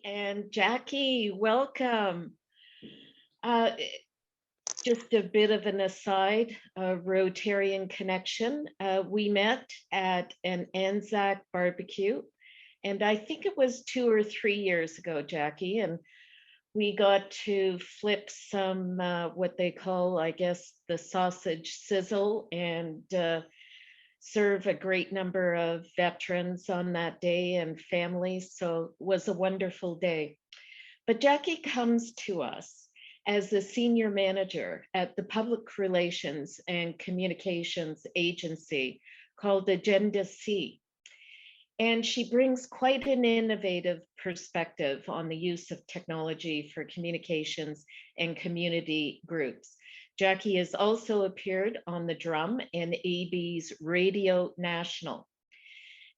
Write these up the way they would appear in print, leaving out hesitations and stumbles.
And Jacqui, welcome. Uh, just a bit of an aside, a Rotarian connection. We met at an Anzac barbecue, and I think it was 2 or 3 years ago, Jacqui, and we got to flip some what they call, I guess, the sausage sizzle and serve a great number of veterans on that day and families. So it was a wonderful day. But Jacqui comes to us as the senior manager at the public relations and communications agency called Agenda C. And she brings quite an innovative perspective on the use of technology for communications and community groups. Jacqui has also appeared on the Drum and AB's Radio National.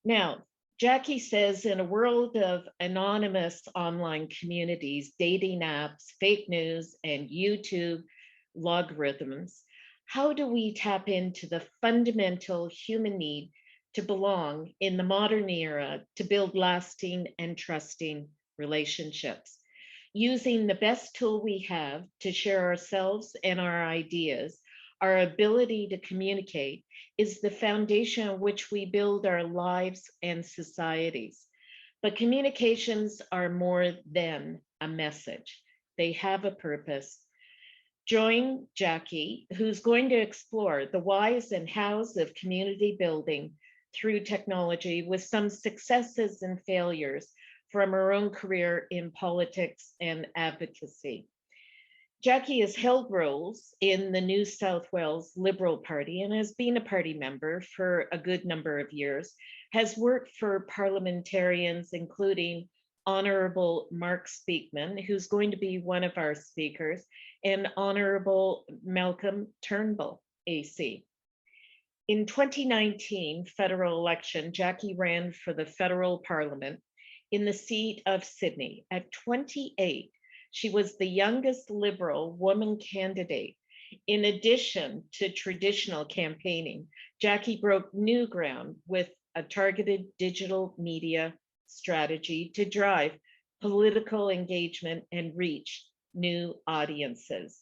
Now, Jacqui says in a world of anonymous online communities, dating apps, fake news, and YouTube logarithms, how do we tap into the fundamental human need to belong in the modern era to build lasting and trusting relationships? Using the best tool we have to share ourselves and our ideas, our ability to communicate is the foundation on which we build our lives and societies. But communications are more than a message, they have a purpose. Join Jacqui, who's going to explore the whys and hows of community building through technology with some successes and failures from her own career in politics and advocacy. Jacqui has held roles in the New South Wales Liberal Party and has been a party member for a good number of years, has worked for parliamentarians, including Honourable Mark Speakman, who's going to be one of our speakers, and Honourable Malcolm Turnbull, AC. In 2019 federal election, Jacqui ran for the federal parliament in the seat of Sydney. At 28, she was the youngest Liberal woman candidate. In addition to traditional campaigning, Jacqui broke new ground with a targeted digital media strategy to drive political engagement and reach new audiences.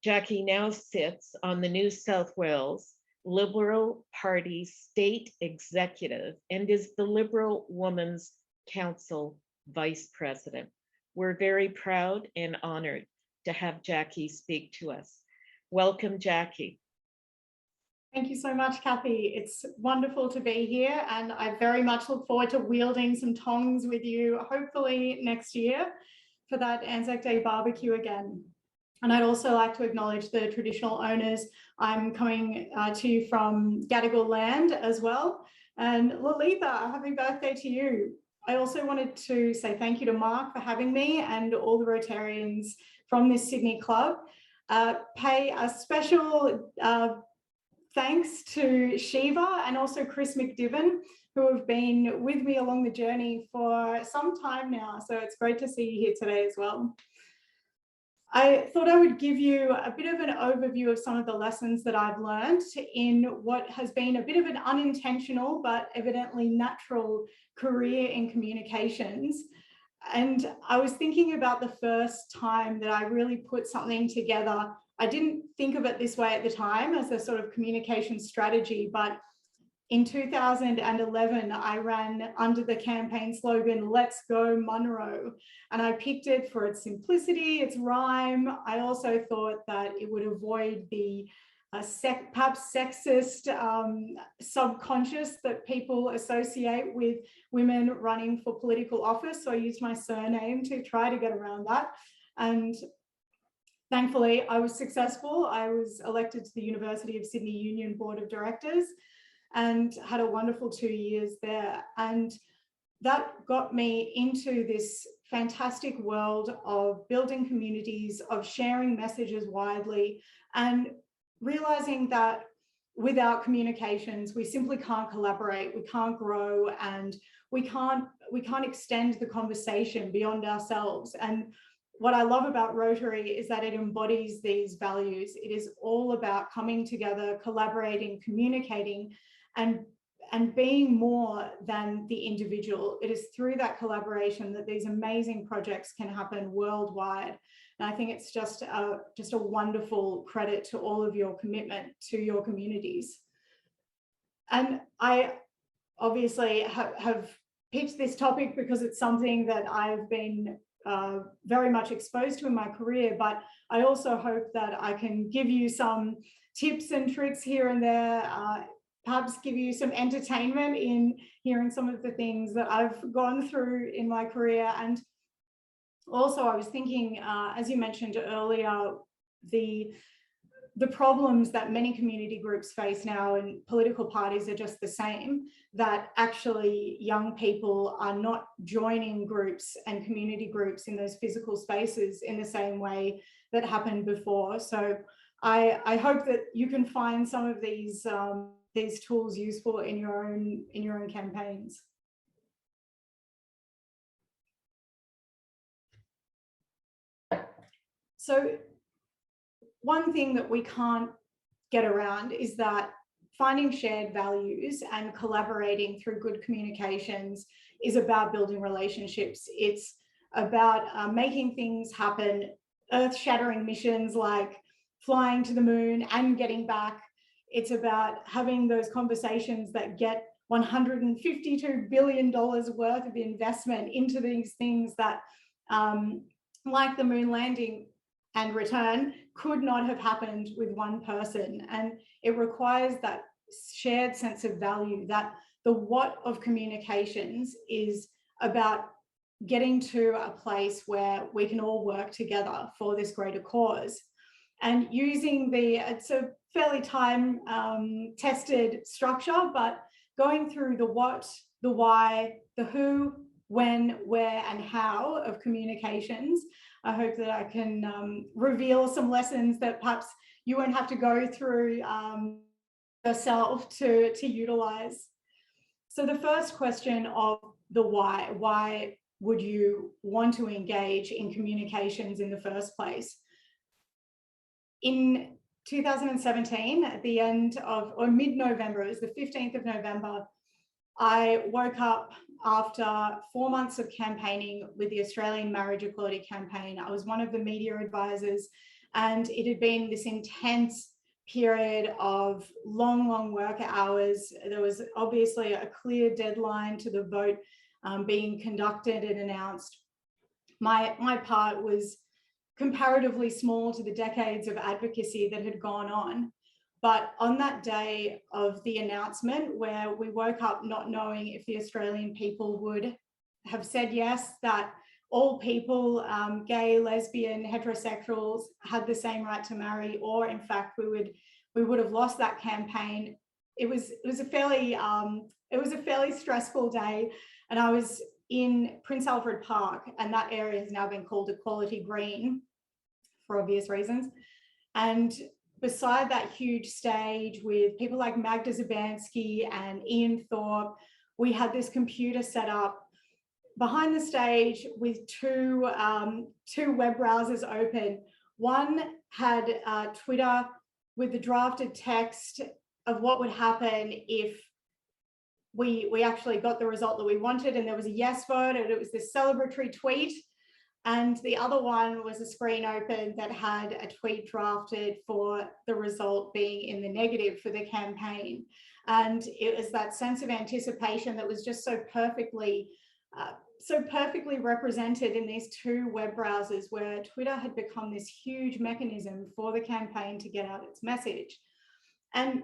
Jacqui now sits on the New South Wales Liberal Party state executive and is the Liberal Women's Council vice president. We're very proud and honored to have Jacqui speak to us. Welcome, Jacqui. Thank you so much, Kathy. It's wonderful to be here, and I very much look forward to wielding some tongs with you, hopefully next year, for that Anzac Day barbecue again. And I'd also like to acknowledge the traditional owners. I'm coming to you from Gadigal land as well. And Lalitha, happy birthday to you. I also wanted to say thank you to Mark for having me and all the Rotarians from this Sydney club. Pay a special thanks to Shiva and also Chris McDiven, who have been with me along the journey for some time now. So it's great to see you here today as well. I thought I would give you a bit of an overview of some of the lessons that I've learned in what has been a bit of an unintentional but evidently natural career in communications. And I was thinking about the first time that I really put something together. I didn't think of it this way at the time as a sort of communication strategy, but in 2011, I ran under the campaign slogan, "Let's go Monroe." And I picked it for its simplicity, its rhyme. I also thought that it would avoid the perhaps sexist subconscious that people associate with women running for political office. So I used my surname to try to get around that. And thankfully, I was successful. I was elected to the University of Sydney Union Board of Directors and had a wonderful 2 years there. And that got me into this fantastic world of building communities, of sharing messages widely, and realizing that without communications, we simply can't collaborate, we can't grow, and we can't extend the conversation beyond ourselves. And what I love about Rotary is that it embodies these values. It is all about coming together, collaborating, communicating, and and being more than the individual. It is through that collaboration that these amazing projects can happen worldwide. And I think it's just a wonderful credit to all of your commitment to your communities. And I obviously have picked this topic because it's something that I've been very much exposed to in my career, but I also hope that I can give you some tips and tricks here and there, perhaps give you some entertainment in hearing some of the things that I've gone through in my career. And also I was thinking, as you mentioned earlier, the problems that many community groups face now, and political parties are just the same, that actually young people are not joining groups and community groups in those physical spaces in the same way that happened before. So I hope that you can find some of these tools useful in your own campaigns. So one thing that we can't get around is that finding shared values and collaborating through good communications is about building relationships. It's about making things happen, earth-shattering missions like flying to the moon and getting back. It's about having those conversations that get $152 billion worth of investment into these things that, like the moon landing and return, could not have happened with one person. And it requires that shared sense of value, that the what of communications is about getting to a place where we can all work together for this greater cause. And using it's a fairly time tested structure, but going through the what, the why, the who, when, where, and how of communications, I hope that I can reveal some lessons that perhaps you won't have to go through yourself to utilize. So the first question of the why would you want to engage in communications in the first place? In 2017, at the end of, or mid-November, it was the 15th of November, I woke up after 4 months of campaigning with the Australian Marriage Equality Campaign. I was one of the media advisors, and it had been this intense period of long work hours. There was obviously a clear deadline to the vote being conducted and announced. My part was comparatively small to the decades of advocacy that had gone on. But on that day of the announcement, where we woke up not knowing if the Australian people would have said yes, that all people, gay, lesbian, heterosexuals, had the same right to marry, or in fact we would have lost that campaign. It was a fairly stressful day, and I was in Prince Alfred Park, and that area has now been called Equality Green for obvious reasons. And beside that huge stage with people like Magda Zabansky and Ian Thorpe, we had this computer set up behind the stage with two web browsers open. One had Twitter with the drafted text of what would happen if we actually got the result that we wanted, and there was a yes vote, and it was this celebratory tweet. And the other one was a screen open that had a tweet drafted for the result being in the negative for the campaign. And it was that sense of anticipation that was just so perfectly represented in these two web browsers, where Twitter had become this huge mechanism for the campaign to get out its message. And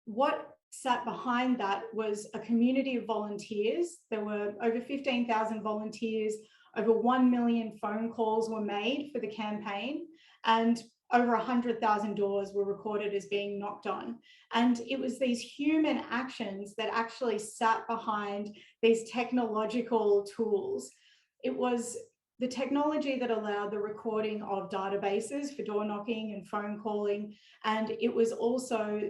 what sat behind that was a community of volunteers. There were over 15,000 volunteers. Over 1 million phone calls were made for the campaign, and over 100,000 doors were recorded as being knocked on. And it was these human actions that actually sat behind these technological tools. It was the technology that allowed the recording of databases for door knocking and phone calling. And it was also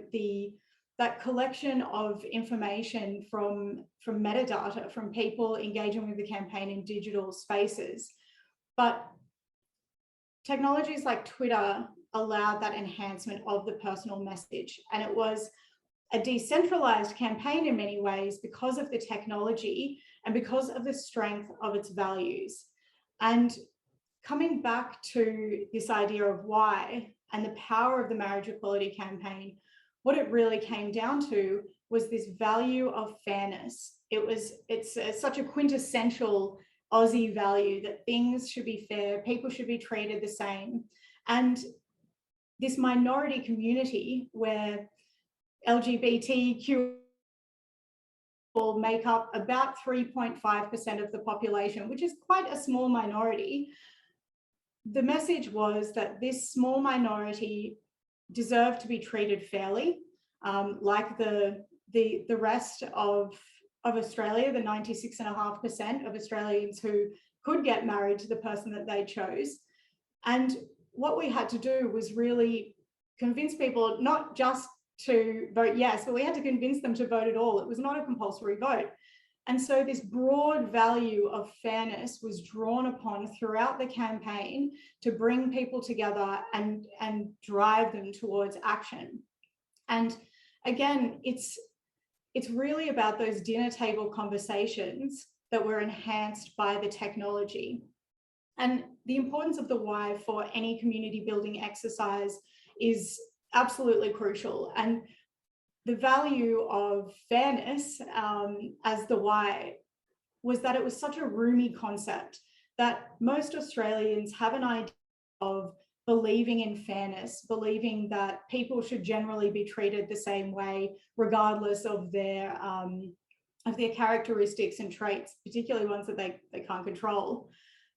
that collection of information from metadata, from people engaging with the campaign in digital spaces. But technologies like Twitter allowed that enhancement of the personal message. And it was a decentralized campaign in many ways because of the technology and because of the strength of its values. And coming back to this idea of why and the power of the marriage equality campaign, what it really came down to was this value of fairness. It's such a quintessential Aussie value that things should be fair, people should be treated the same. And this minority community where LGBTQ make up about 3.5% of the population, which is quite a small minority. The message was that this small minority deserved to be treated fairly, like the rest of Australia, the 96.5% of Australians who could get married to the person that they chose. And what we had to do was really convince people not just to vote yes, but we had to convince them to vote at all. It was not a compulsory vote. And so this broad value of fairness was drawn upon throughout the campaign to bring people together and drive them towards action. And again, it's really about those dinner table conversations that were enhanced by the technology. And the importance of the why for any community building exercise is absolutely crucial. And the value of fairness as the why was that it was such a roomy concept that most Australians have an idea of believing in fairness, believing that people should generally be treated the same way, regardless of their characteristics and traits, particularly ones that they can't control.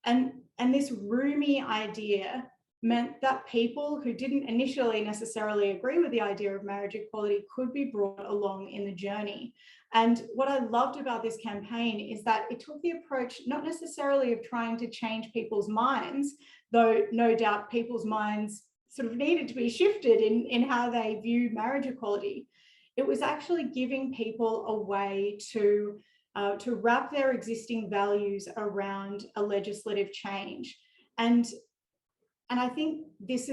And this roomy idea meant that people who didn't initially necessarily agree with the idea of marriage equality could be brought along in the journey. And what I loved about this campaign is that it took the approach not necessarily of trying to change people's minds, though no doubt people's minds sort of needed to be shifted in how they viewed marriage equality. It was actually giving people a way to wrap their existing values around a legislative change. And I think this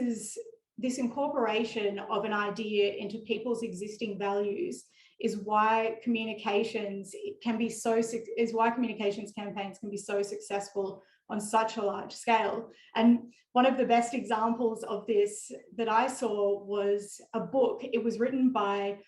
incorporation of an idea into people's existing values is why communications campaigns can be so successful on such a large scale. And one of the best examples of this that I saw was a book. It was written by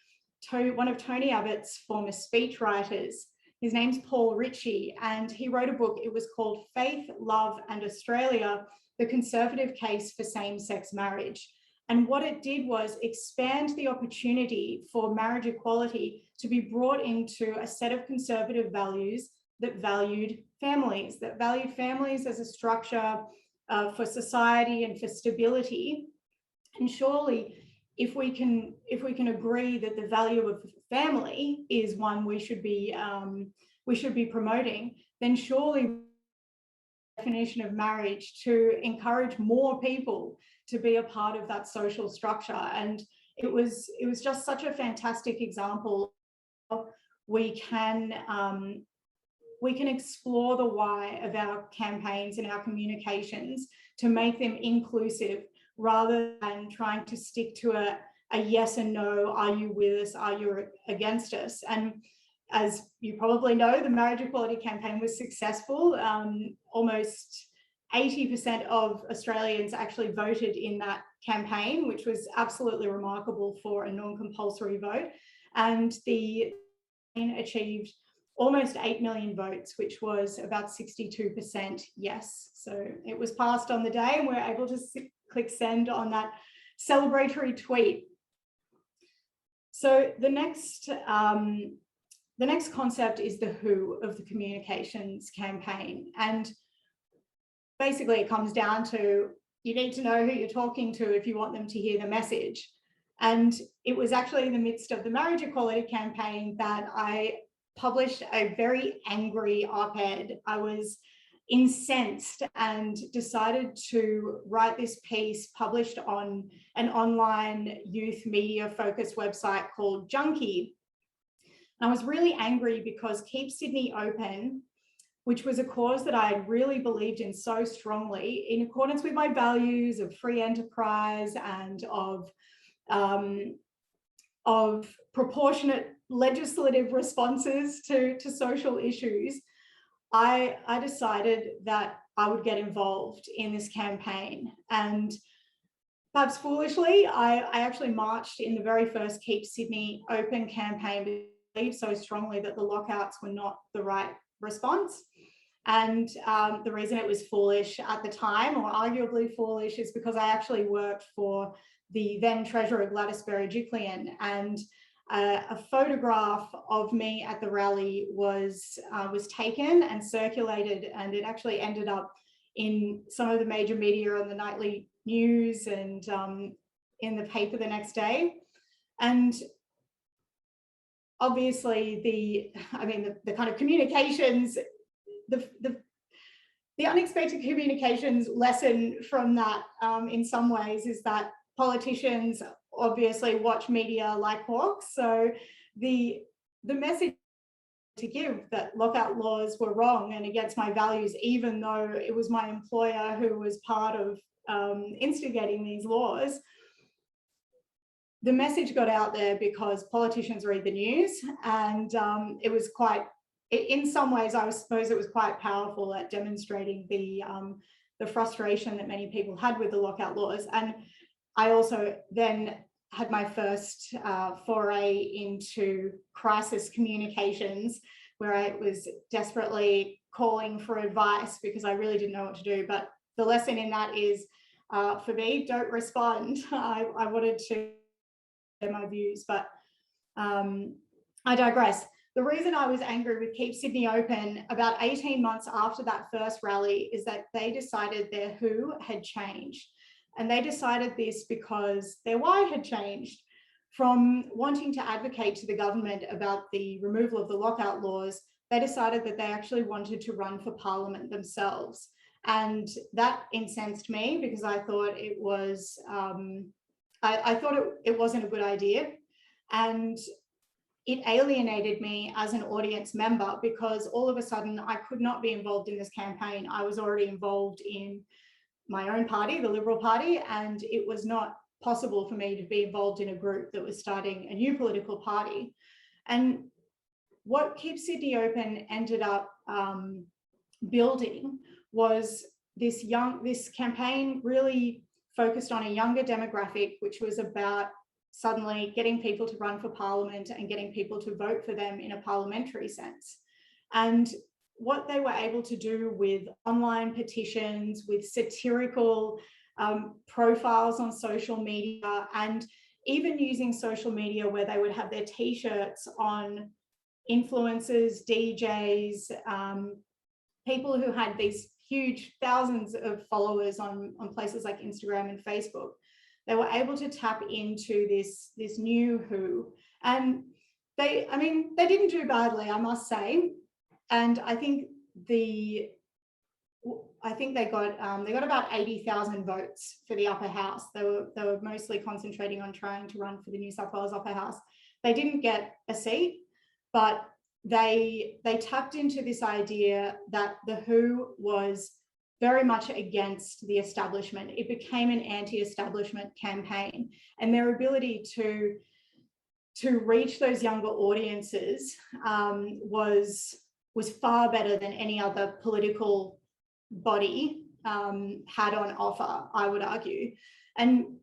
one of Tony Abbott's former speechwriters. His name's Paul Ritchie, and he wrote a book. It was called Faith, Love and Australia: The Conservative Case for Same-Sex Marriage. And what it did was expand the opportunity for marriage equality to be brought into a set of conservative values that valued families as a structure for society and for stability. And surely, if we can agree that the value of family is one we should be promoting, then surely definition of marriage to encourage more people to be a part of that social structure. And it was just such a fantastic example. We can explore the why of our campaigns and our communications to make them inclusive, rather than trying to stick to a yes and no, are you with us, are you against us? And as you probably know, the marriage equality campaign was successful. Almost 80% of Australians actually voted in that campaign, which was absolutely remarkable for a non-compulsory vote. And the campaign achieved almost 8 million votes, which was about 62% yes. So it was passed on the day, and we're able to click send on that celebratory tweet. So the next concept is the who of the communications campaign. And basically it comes down to, you need to know who you're talking to if you want them to hear the message. And it was actually in the midst of the marriage equality campaign that I published a very angry op-ed. I was incensed and decided to write this piece published on an online youth media focused website called Jacqui. I was really angry because Keep Sydney Open, which was a cause that I had really believed in so strongly, in accordance with my values of free enterprise and of of proportionate legislative responses to social issues, I decided that I would get involved in this campaign. And perhaps foolishly, I actually marched in the very first Keep Sydney Open campaign, but I believe so strongly that the lockouts were not the right response. And the reason it was foolish at the time, or arguably foolish, is because I actually worked for the then Treasurer Gladys Berejiklian, and a photograph of me at the rally was taken and circulated, and it actually ended up in some of the major media on the nightly news and in the paper the next day. And obviously the kind of communications, the unexpected communications lesson from that in some ways is that politicians obviously watch media like hawks. So the message to give that lockout laws were wrong and against my values, even though it was my employer who was part of instigating these laws, the message got out there because politicians read the news, and it was quite, in some ways, I suppose it was quite powerful at demonstrating the frustration that many people had with the lockout laws. And I also then had my first foray into crisis communications, where I was desperately calling for advice because I really didn't know what to do. But the lesson in that is, for me, don't respond. I wanted to share my views, but I digress. The reason I was angry with Keep Sydney Open about 18 months after that first rally is that they decided their who had changed. And they decided this because their why had changed. From wanting to advocate to the government about the removal of the lockout laws, they decided that they actually wanted to run for parliament themselves. And that incensed me because I thought it was, I thought it wasn't a good idea. And it alienated me as an audience member because all of a sudden I could not be involved in this campaign. I was already involved in my own party, the Liberal Party, and it was not possible for me to be involved in a group that was starting a new political party. And what Keep Sydney Open ended up building was this campaign really focused on a younger demographic, which was about suddenly getting people to run for parliament and getting people to vote for them in a parliamentary sense. And what they were able to do with online petitions, with satirical profiles on social media, and even using social media where they would have their t-shirts on influencers, DJs, people who had these huge thousands of followers on places like Instagram and Facebook. They were able to tap into this new who, and they didn't do badly, I must say. And I think they got about 80,000 votes for the upper house. They were mostly concentrating on trying to run for the New South Wales upper house. They didn't get a seat, but they tapped into this idea that the Who was very much against the establishment. It became an anti-establishment campaign, and their ability to reach those younger audiences was far better than any other political body had on offer, I would argue. And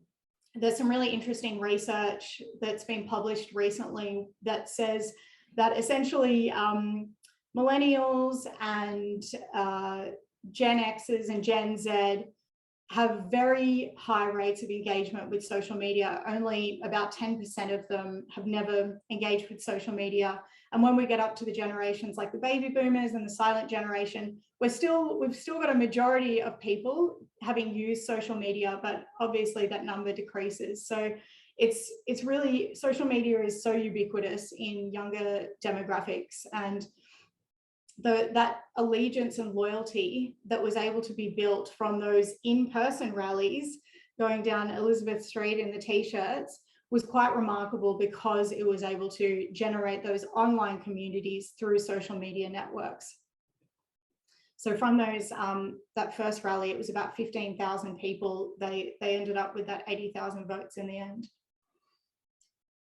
there's some really interesting research that's been published recently that says that essentially millennials and Gen X's and Gen Z have very high rates of engagement with social media. Only about 10% of them have never engaged with social media. And when we get up to the generations like the baby boomers and the silent generation, we've still got a majority of people having used social media, but obviously that number decreases. So it's really, social media is so ubiquitous in younger demographics, and that allegiance and loyalty that was able to be built from those in-person rallies going down Elizabeth Street in the t-shirts was quite remarkable, because it was able to generate those online communities through social media networks. So from those, that first rally, it was about 15,000 people. They ended up with that 80,000 votes in the end.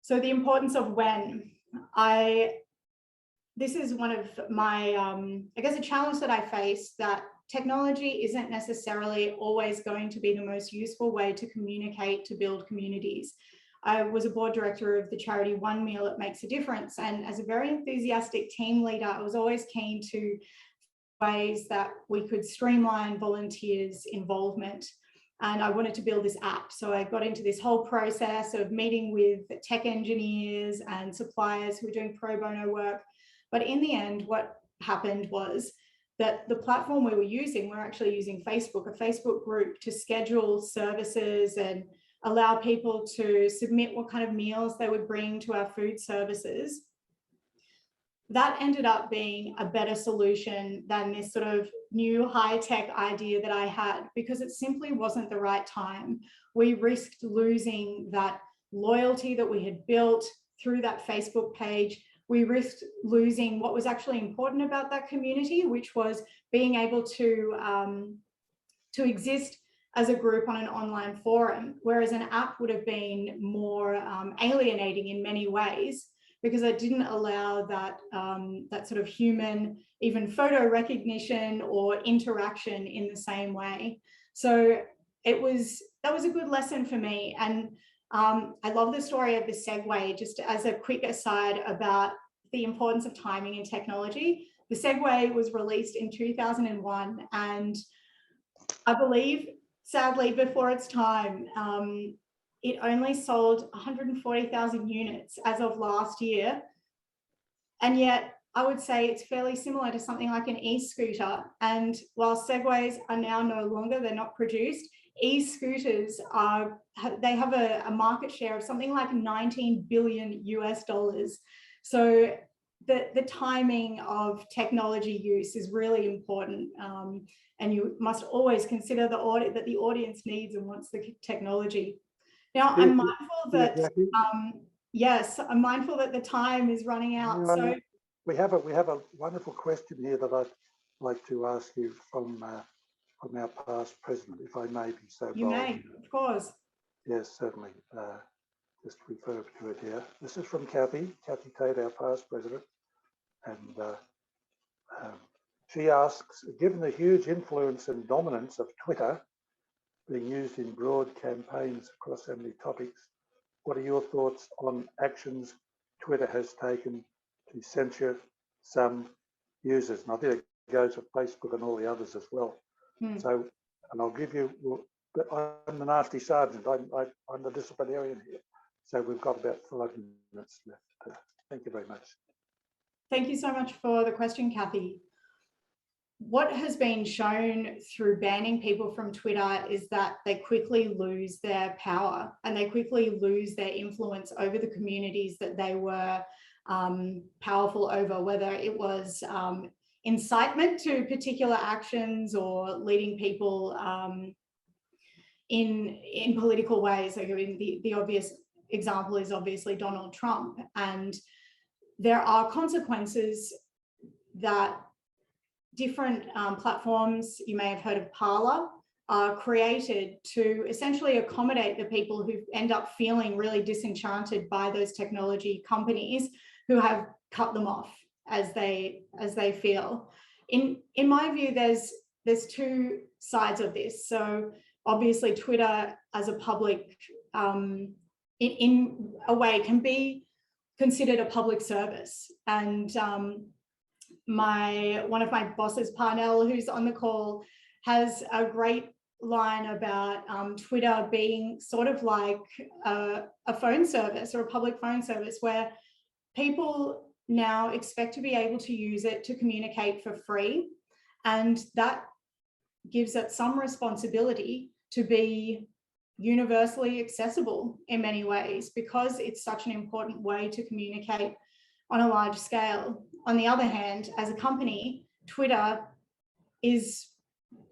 So the importance of when. This is one of my, I guess, a challenge that I face, that technology isn't necessarily always going to be the most useful way to communicate, to build communities. I was a board director of the charity One Meal It Makes a Difference. And as a very enthusiastic team leader, I was always keen to ways that we could streamline volunteers' involvement. And I wanted to build this app. So I got into this whole process of meeting with tech engineers and suppliers who were doing pro bono work. But in the end, what happened was that the platform we were using, we're actually using Facebook, a Facebook group, to schedule services and allow people to submit what kind of meals they would bring to our food services. That ended up being a better solution than this sort of new high-tech idea that I had, because it simply wasn't the right time. We risked losing that loyalty that we had built through that Facebook page. We risked losing what was actually important about that community, which was being able to exist as a group on an online forum, whereas an app would have been more alienating in many ways, because it didn't allow that, that sort of human, even photo recognition or interaction in the same way. So that was a good lesson for me. And I love the story of the Segway. Just as a quick aside about the importance of timing and technology, the Segway was released in 2001, and I believe, sadly, before its time, it only sold 140,000 units as of last year. And yet I would say it's fairly similar to something like an e-scooter. And while Segways are now no longer, they're not produced, e-scooters they have a market share of something like $19 billion US. So the timing of technology use is really important. And you must always consider that the audience needs and wants the technology. Now, I'm mindful that, yes, I'm mindful that the time is running out. So we have a wonderful question here that I'd like to ask you from our past president, if I may be so bold. You may, of course. Yes, certainly. Just refer to it here. This is from Kathy Tate, our past president. And she asks, given the huge influence and dominance of Twitter being used in broad campaigns across so many topics, what are your thoughts on actions Twitter has taken to censure some users? And I think it goes for Facebook and all the others as well. So, and I'll give you, but I'm the nasty sergeant, I'm the disciplinarian here. So we've got about 5 minutes left. Thank you very much. Thank you so much for the question, Kathy. What has been shown through banning people from Twitter is that they quickly lose their power and they quickly lose their influence over the communities that they were powerful over, whether it was incitement to particular actions or leading people in political ways. Like, I mean, the obvious example is obviously Donald Trump. And there are consequences that different platforms, you may have heard of Parler, are created to essentially accommodate the people who end up feeling really disenchanted by those technology companies who have cut them off as they feel. In my view, there's two sides of this. So obviously Twitter as a public, in a way, can be considered a public service. And one of my bosses, Parnell, who's on the call, has a great line about Twitter being sort of like a phone service or a public phone service, where people now expect to be able to use it to communicate for free. And that gives it some responsibility to be universally accessible in many ways, because it's such an important way to communicate on a large scale. On the other hand, as a company, Twitter is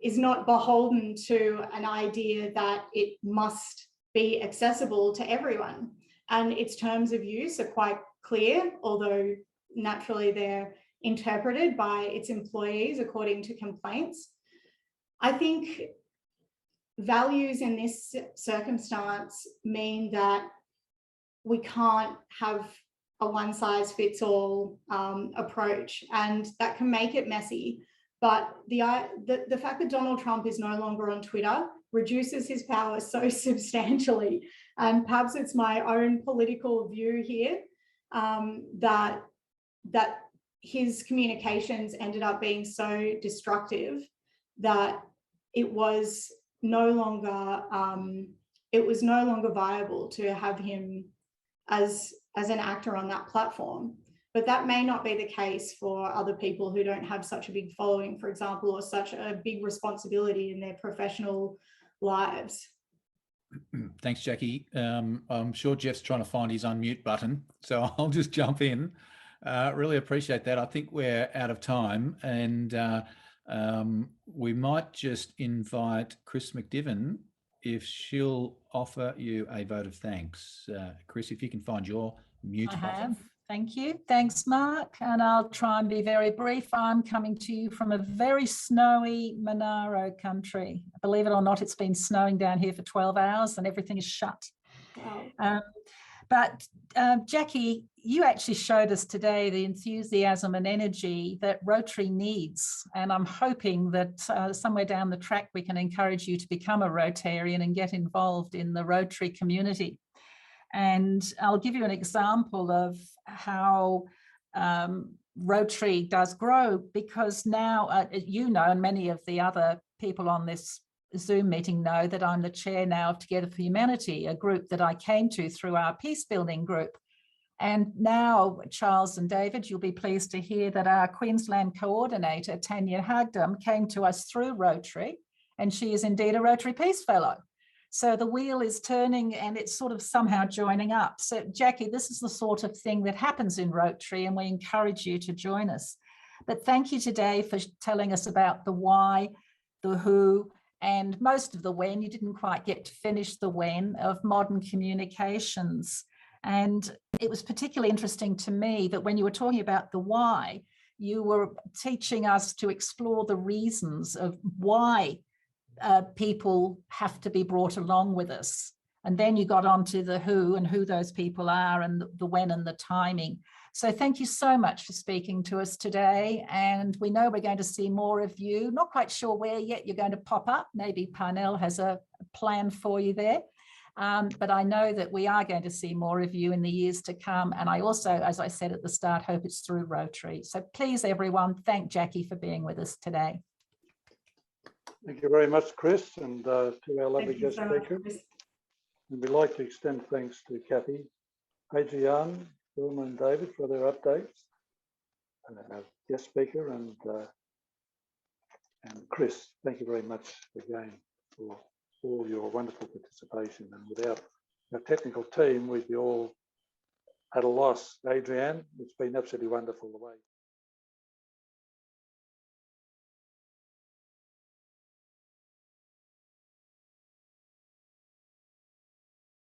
not beholden to an idea that it must be accessible to everyone. And its terms of use are quite clear, although naturally they're interpreted by its employees according to complaints. I think values in this circumstance mean that we can't have a one-size-fits-all approach, and that can make it messy. But the fact that Donald Trump is no longer on Twitter reduces his power so substantially. And perhaps it's my own political view here, that his communications ended up being so destructive that it was no longer viable to have him as an actor on that platform. But that may not be the case for other people who don't have such a big following, for example, or such a big responsibility in their professional lives. Thanks, Jacqui. I'm sure Jeff's trying to find his unmute button, so I'll just jump in. Really appreciate that. I think we're out of time, and we might just invite Chris McDiven if she'll offer you a vote of thanks. Chris, if you can find your mute button. Thank you. Thanks, Mark. And I'll try and be very brief. I'm coming to you from a very snowy Monroe country. Believe it or not, it's been snowing down here for 12 hours and everything is shut. Wow. But Jacqui, you actually showed us today the enthusiasm and energy that Rotary needs. And I'm hoping that somewhere down the track, we can encourage you to become a Rotarian and get involved in the Rotary community. And I'll give you an example of how Rotary does grow, because now, you know, and many of the other people on this Zoom meeting know that I'm the chair now of Together for Humanity, a group that I came to through our peace building group. And now, Charles and David, you'll be pleased to hear that our Queensland coordinator, Tanya Hagdam, came to us through Rotary, and she is indeed a Rotary Peace Fellow. So the wheel is turning and it's sort of somehow joining up. So Jacqui, this is the sort of thing that happens in Rotary, and we encourage you to join us. But thank you today for telling us about the why, the who, and most of the when. You didn't quite get to finish the when of modern communications. And it was particularly interesting to me that when you were talking about the why, you were teaching us to explore the reasons of why people have to be brought along with us. And then you got onto the who and who those people are, and the when and the timing. So thank you so much for speaking to us today. And we know we're going to see more of you. Not quite sure where yet you're going to pop up. Maybe Parnell has a plan for you there. But I know that we are going to see more of you in the years to come. And I also, as I said at the start, hope it's through Rotary. So please, everyone, thank Jacqui for being with us today. Thank you very much, Chris, and to our lovely guest speaker. And we'd like to extend thanks to Kathy, Adrian, Wilma and David for their updates, and our guest speaker, and Chris, thank you very much again for all your wonderful participation. And without our technical team, we'd be all at a loss. Adrian, it's been absolutely wonderful the way.